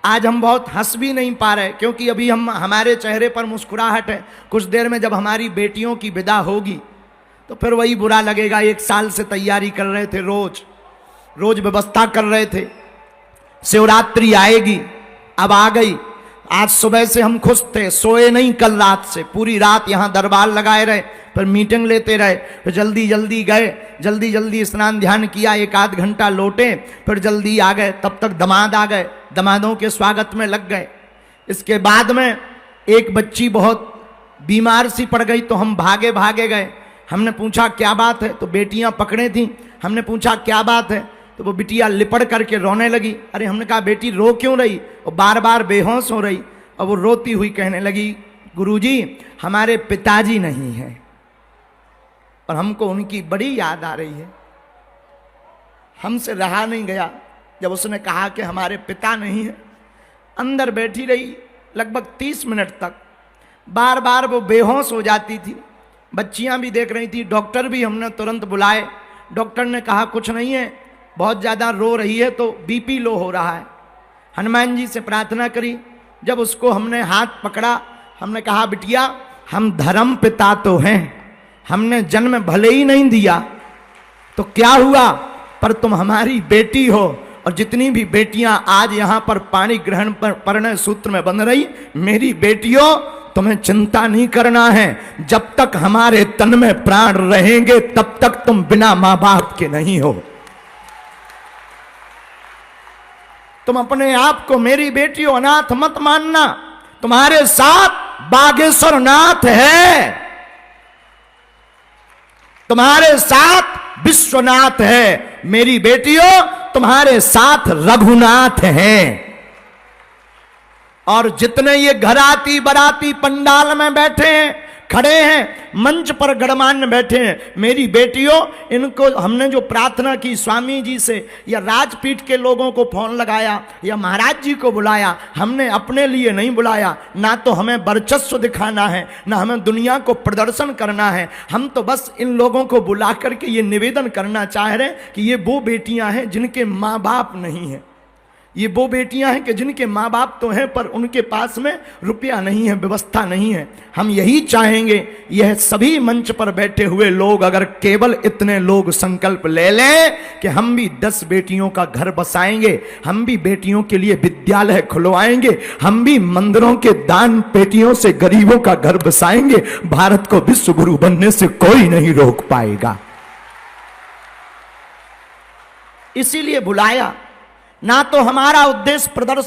आज हम बहुत हंस भी नहीं पा रहे, क्योंकि अभी हमारे चेहरे पर मुस्कुराहट है। कुछ देर में जब हमारी बेटियों की विदा होगी तो फिर वही बुरा लगेगा। 1 साल से तैयारी कर रहे थे, रोज रोज व्यवस्था कर रहे थे, शिवरात्रि आएगी, अब आ गई। आज सुबह से हम खुश थे, सोए नहीं कल रात से, पूरी रात यहाँ दरबार लगाए रहे, फिर मीटिंग लेते रहे, फिर जल्दी जल्दी गए, जल्दी जल्दी स्नान ध्यान किया, 1 आध घंटा लौटे, फिर जल्दी आ गए। तब तक दामाद आ गए, दामादों के स्वागत में लग गए। इसके बाद में एक बच्ची बहुत बीमार सी पड़ गई, तो हम भागे भागे गए। हमने पूछा क्या बात है, तो बेटियां पकड़े थीं। हमने पूछा क्या बात है, तो वो बिटिया लिपट करके रोने लगी। अरे हमने कहा बेटी रो क्यों रही, वो बार बार बेहोश हो रही। और वो रोती हुई कहने लगी, गुरुजी हमारे पिताजी नहीं है और हमको उनकी बड़ी याद आ रही है। हमसे रहा नहीं गया जब उसने कहा कि हमारे पिता नहीं है। अंदर बैठी रही लगभग 30 मिनट तक, बार बार वो बेहोश हो जाती थी। बच्चियां भी देख रही थी, डॉक्टर भी हमने तुरंत बुलाए। डॉक्टर ने कहा कुछ नहीं है, बहुत ज़्यादा रो रही है तो बीपी लो हो रहा है। हनुमान जी से प्रार्थना करी। जब उसको हमने हाथ पकड़ा, हमने कहा बिटिया हम धर्म पिता तो हैं, हमने जन्म भले ही नहीं दिया तो क्या हुआ, पर तुम हमारी बेटी हो। और जितनी भी बेटियां आज यहां पर पाणी ग्रहण पर परिणय सूत्र में बन रही, मेरी बेटियों तुम्हें चिंता नहीं करना है। जब तक हमारे तन में प्राण रहेंगे तब तक तुम बिना मां बाप के नहीं हो। तुम अपने आप को मेरी बेटियों अनाथ मत मानना, तुम्हारे साथ बागेश्वर नाथ है, तुम्हारे साथ विश्वनाथ है। मेरी बेटियों तुम्हारे साथ रघुनाथ हैं। और जितने ये घराती बराती पंडाल में बैठे हैं, खड़े हैं, मंच पर गणमान्य बैठे हैं, मेरी बेटियों इनको हमने जो प्रार्थना की स्वामी जी से, या राजपीठ के लोगों को फोन लगाया, या महाराज जी को बुलाया, हमने अपने लिए नहीं बुलाया। ना तो हमें वर्चस्व दिखाना है, ना हमें दुनिया को प्रदर्शन करना है। हम तो बस इन लोगों को बुला करके ये निवेदन करना चाह रहे हैं कि ये वो बेटियां हैं जिनके माँ बाप नहीं हैं, ये वो बेटियां हैं कि जिनके माँ बाप तो हैं पर उनके पास में रुपया नहीं है, व्यवस्था नहीं है। हम यही चाहेंगे, यह सभी मंच पर बैठे हुए लोग अगर केवल इतने लोग संकल्प ले लें कि हम भी 10 बेटियों का घर बसाएंगे, हम भी बेटियों के लिए विद्यालय खुलवाएंगे, हम भी मंदिरों के दान पेटियों से गरीबों का घर बसाएंगे, भारत को विश्व गुरु बनने से कोई नहीं रोक पाएगा। इसीलिए बुलाया। ना तो हमारा उद्देश्य प्रदर्शन